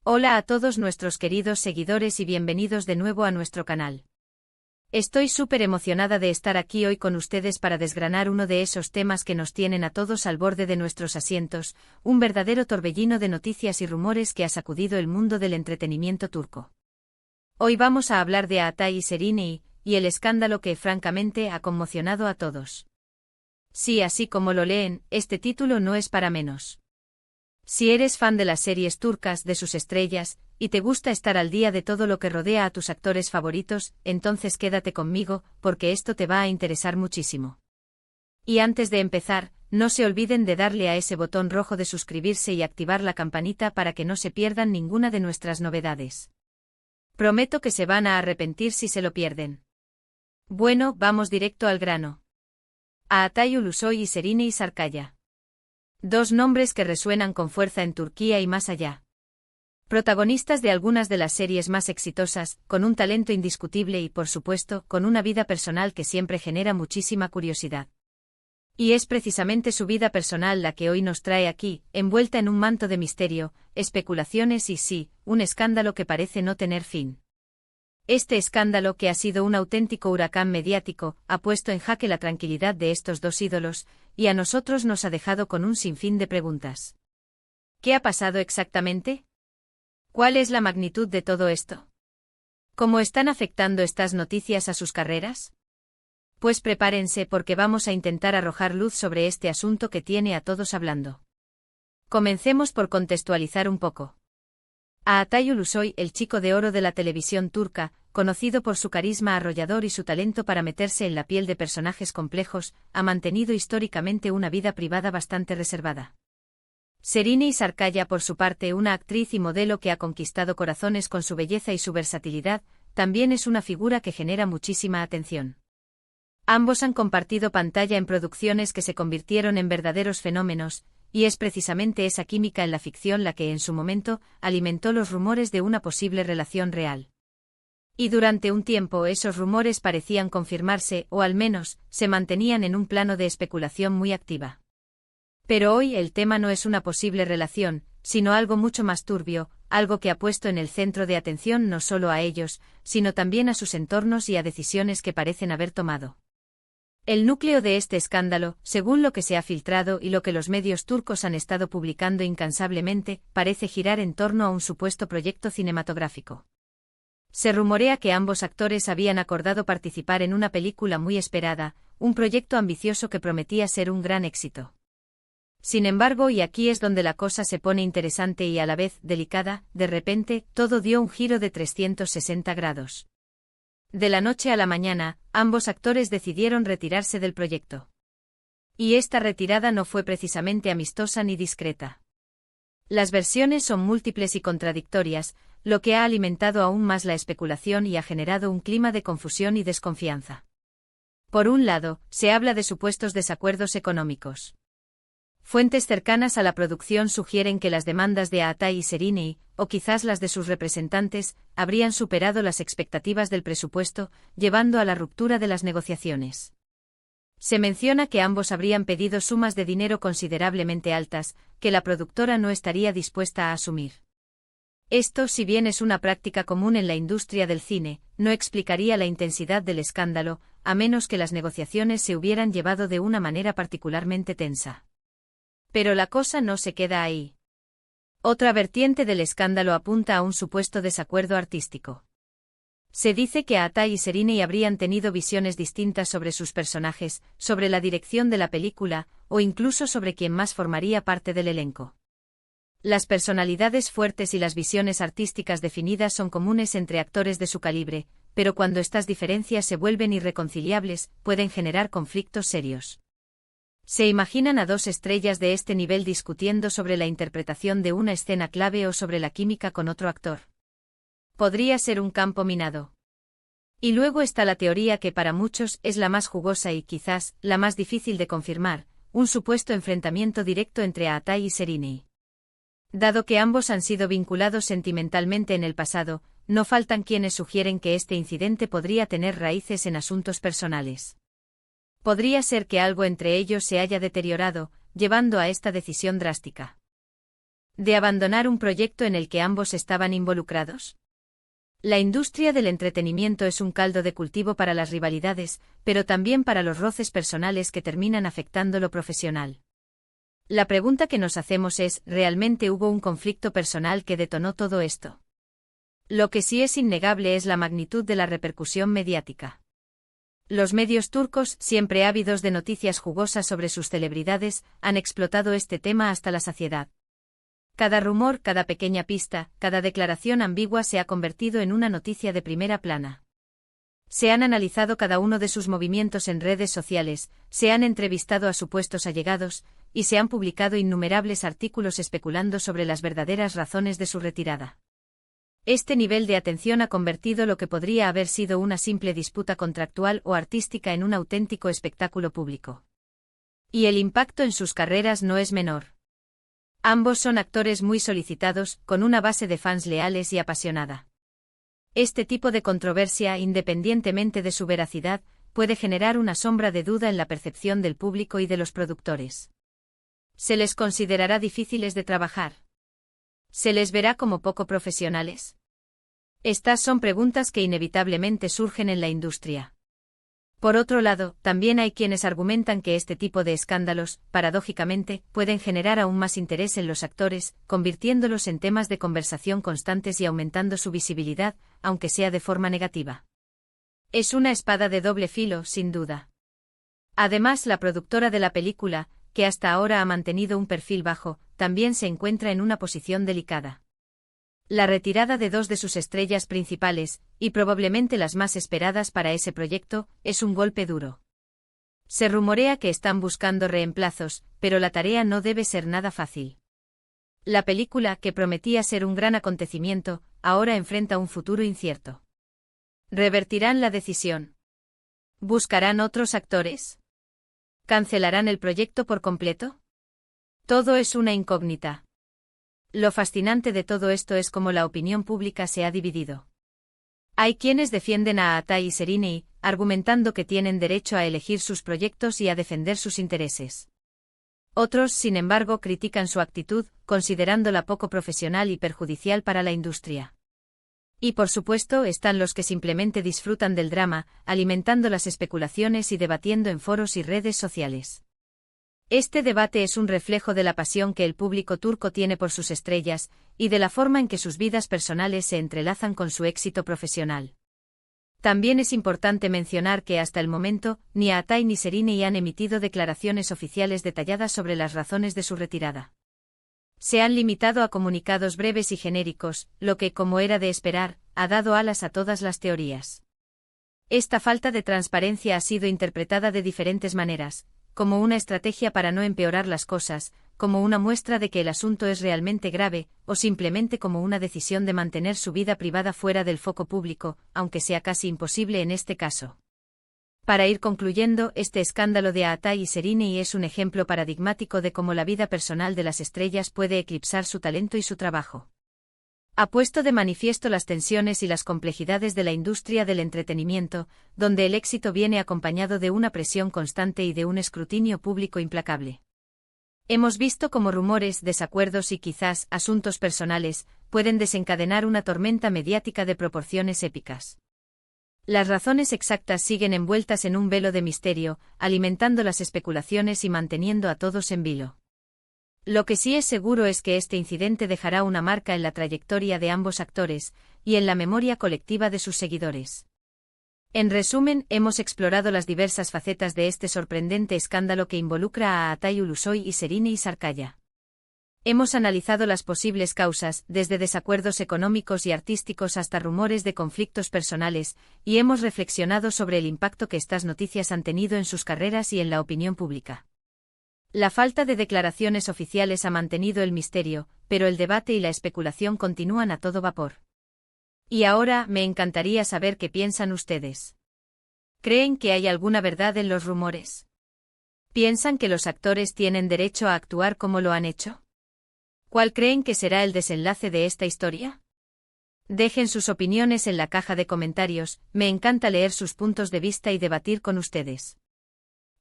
Hola a todos nuestros queridos seguidores y bienvenidos de nuevo a nuestro canal. Estoy súper emocionada de estar aquí hoy con ustedes para desgranar uno de esos temas que nos tienen a todos al borde de nuestros asientos, un verdadero torbellino de noticias y rumores que ha sacudido el mundo del entretenimiento turco. Hoy vamos a hablar de Altay Serenay y el escándalo que francamente ha conmocionado a todos. Sí, así como lo leen, este título no es para menos. Si eres fan de las series turcas, de sus estrellas, y te gusta estar al día de todo lo que rodea a tus actores favoritos, entonces quédate conmigo, porque esto te va a interesar muchísimo. Y antes de empezar, no se olviden de darle a ese botón rojo de suscribirse y activar la campanita para que no se pierdan ninguna de nuestras novedades. Prometo que se van a arrepentir si se lo pierden. Bueno, vamos directo al grano. Altay Ulusoy y Serenay Sarıkaya. Dos nombres que resuenan con fuerza en Turquía y más allá. Protagonistas de algunas de las series más exitosas, con un talento indiscutible y, por supuesto, con una vida personal que siempre genera muchísima curiosidad. Y es precisamente su vida personal la que hoy nos trae aquí, envuelta en un manto de misterio, especulaciones y sí, un escándalo que parece no tener fin. Este escándalo, que ha sido un auténtico huracán mediático, ha puesto en jaque la tranquilidad de estos dos ídolos, y a nosotros nos ha dejado con un sinfín de preguntas. ¿Qué ha pasado exactamente? ¿Cuál es la magnitud de todo esto? ¿Cómo están afectando estas noticias a sus carreras? Pues prepárense porque vamos a intentar arrojar luz sobre este asunto que tiene a todos hablando. Comencemos por contextualizar un poco. Altay Ulusoy, el chico de oro de la televisión turca, conocido por su carisma arrollador y su talento para meterse en la piel de personajes complejos, ha mantenido históricamente una vida privada bastante reservada. Serenay Sarıkaya, por su parte, una actriz y modelo que ha conquistado corazones con su belleza y su versatilidad, también es una figura que genera muchísima atención. Ambos han compartido pantalla en producciones que se convirtieron en verdaderos fenómenos, y es precisamente esa química en la ficción la que en su momento alimentó los rumores de una posible relación real. Y durante un tiempo esos rumores parecían confirmarse o al menos se mantenían en un plano de especulación muy activa. Pero hoy el tema no es una posible relación, sino algo mucho más turbio, algo que ha puesto en el centro de atención no solo a ellos, sino también a sus entornos y a decisiones que parecen haber tomado. El núcleo de este escándalo, según lo que se ha filtrado y lo que los medios turcos han estado publicando incansablemente, parece girar en torno a un supuesto proyecto cinematográfico. Se rumorea que ambos actores habían acordado participar en una película muy esperada, un proyecto ambicioso que prometía ser un gran éxito. Sin embargo, y aquí es donde la cosa se pone interesante y a la vez delicada, de repente, todo dio un giro de 360 grados. De la noche a la mañana, ambos actores decidieron retirarse del proyecto. Y esta retirada no fue precisamente amistosa ni discreta. Las versiones son múltiples y contradictorias, lo que ha alimentado aún más la especulación y ha generado un clima de confusión y desconfianza. Por un lado, se habla de supuestos desacuerdos económicos. Fuentes cercanas a la producción sugieren que las demandas de Altay y Serenay, o quizás las de sus representantes, habrían superado las expectativas del presupuesto, llevando a la ruptura de las negociaciones. Se menciona que ambos habrían pedido sumas de dinero considerablemente altas, que la productora no estaría dispuesta a asumir. Esto, si bien es una práctica común en la industria del cine, no explicaría la intensidad del escándalo, a menos que las negociaciones se hubieran llevado de una manera particularmente tensa. Pero la cosa no se queda ahí. Otra vertiente del escándalo apunta a un supuesto desacuerdo artístico. Se dice que Altay y Serenay habrían tenido visiones distintas sobre sus personajes, sobre la dirección de la película, o incluso sobre quién más formaría parte del elenco. Las personalidades fuertes y las visiones artísticas definidas son comunes entre actores de su calibre, pero cuando estas diferencias se vuelven irreconciliables, pueden generar conflictos serios. ¿Se imaginan a dos estrellas de este nivel discutiendo sobre la interpretación de una escena clave o sobre la química con otro actor? Podría ser un campo minado. Y luego está la teoría que para muchos es la más jugosa y quizás la más difícil de confirmar, un supuesto enfrentamiento directo entre Altay y Serenay. Dado que ambos han sido vinculados sentimentalmente en el pasado, no faltan quienes sugieren que este incidente podría tener raíces en asuntos personales. Podría ser que algo entre ellos se haya deteriorado, llevando a esta decisión drástica. de abandonar un proyecto en el que ambos estaban involucrados. La industria del entretenimiento es un caldo de cultivo para las rivalidades, pero también para los roces personales que terminan afectando lo profesional. La pregunta que nos hacemos es, ¿realmente hubo un conflicto personal que detonó todo esto? Lo que sí es innegable es la magnitud de la repercusión mediática. Los medios turcos, siempre ávidos de noticias jugosas sobre sus celebridades, han explotado este tema hasta la saciedad. Cada rumor, cada pequeña pista, cada declaración ambigua se ha convertido en una noticia de primera plana. Se han analizado cada uno de sus movimientos en redes sociales, se han entrevistado a supuestos allegados, y se han publicado innumerables artículos especulando sobre las verdaderas razones de su retirada. Este nivel de atención ha convertido lo que podría haber sido una simple disputa contractual o artística en un auténtico espectáculo público. Y el impacto en sus carreras no es menor. Ambos son actores muy solicitados, con una base de fans leales y apasionada. Este tipo de controversia, independientemente de su veracidad, puede generar una sombra de duda en la percepción del público y de los productores. ¿Se les considerará difíciles de trabajar? ¿Se les verá como poco profesionales? Estas son preguntas que inevitablemente surgen en la industria. Por otro lado, también hay quienes argumentan que este tipo de escándalos, paradójicamente, pueden generar aún más interés en los actores, convirtiéndolos en temas de conversación constantes y aumentando su visibilidad, aunque sea de forma negativa. Es una espada de doble filo, sin duda. Además, la productora de la película, que hasta ahora ha mantenido un perfil bajo, también se encuentra en una posición delicada. La retirada de dos de sus estrellas principales, y probablemente las más esperadas para ese proyecto, es un golpe duro. Se rumorea que están buscando reemplazos, pero la tarea no debe ser nada fácil. La película, que prometía ser un gran acontecimiento, ahora enfrenta un futuro incierto. ¿Revertirán la decisión? ¿Buscarán otros actores? ¿Cancelarán el proyecto por completo? Todo es una incógnita. Lo fascinante de todo esto es cómo la opinión pública se ha dividido. Hay quienes defienden a Atay y Şerinay, argumentando que tienen derecho a elegir sus proyectos y a defender sus intereses. Otros, sin embargo, critican su actitud, considerándola poco profesional y perjudicial para la industria. Y por supuesto están los que simplemente disfrutan del drama, alimentando las especulaciones y debatiendo en foros y redes sociales. Este debate es un reflejo de la pasión que el público turco tiene por sus estrellas, y de la forma en que sus vidas personales se entrelazan con su éxito profesional. También es importante mencionar que hasta el momento, ni Atay ni Şerinay han emitido declaraciones oficiales detalladas sobre las razones de su retirada. Se han limitado a comunicados breves y genéricos, lo que, como era de esperar, ha dado alas a todas las teorías. Esta falta de transparencia ha sido interpretada de diferentes maneras, como una estrategia para no empeorar las cosas, como una muestra de que el asunto es realmente grave, o simplemente como una decisión de mantener su vida privada fuera del foco público, aunque sea casi imposible en este caso. Para ir concluyendo, este escándalo de Atay y Şerinay es un ejemplo paradigmático de cómo la vida personal de las estrellas puede eclipsar su talento y su trabajo. Ha puesto de manifiesto las tensiones y las complejidades de la industria del entretenimiento, donde el éxito viene acompañado de una presión constante y de un escrutinio público implacable. Hemos visto cómo rumores, desacuerdos y quizás asuntos personales pueden desencadenar una tormenta mediática de proporciones épicas. Las razones exactas siguen envueltas en un velo de misterio, alimentando las especulaciones y manteniendo a todos en vilo. Lo que sí es seguro es que este incidente dejará una marca en la trayectoria de ambos actores, y en la memoria colectiva de sus seguidores. En resumen, hemos explorado las diversas facetas de este sorprendente escándalo que involucra a Atay Ulusoy y Şerinay Sarıkaya. Hemos analizado las posibles causas, desde desacuerdos económicos y artísticos hasta rumores de conflictos personales, y hemos reflexionado sobre el impacto que estas noticias han tenido en sus carreras y en la opinión pública. La falta de declaraciones oficiales ha mantenido el misterio, pero el debate y la especulación continúan a todo vapor. Y ahora, me encantaría saber qué piensan ustedes. ¿Creen que hay alguna verdad en los rumores? ¿Piensan que los actores tienen derecho a actuar como lo han hecho? ¿Cuál creen que será el desenlace de esta historia? Dejen sus opiniones en la caja de comentarios, me encanta leer sus puntos de vista y debatir con ustedes.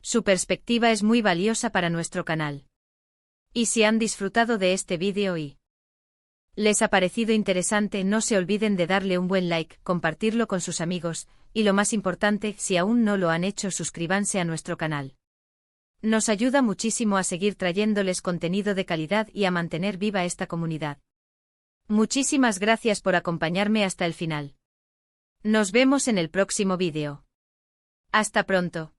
Su perspectiva es muy valiosa para nuestro canal. Y si han disfrutado de este vídeo y ¿Les ha parecido interesante? No se olviden de darle un buen like, compartirlo con sus amigos, y lo más importante, si aún no lo han hecho, suscríbanse a nuestro canal. Nos ayuda muchísimo a seguir trayéndoles contenido de calidad y a mantener viva esta comunidad. Muchísimas gracias por acompañarme hasta el final. Nos vemos en el próximo vídeo. Hasta pronto.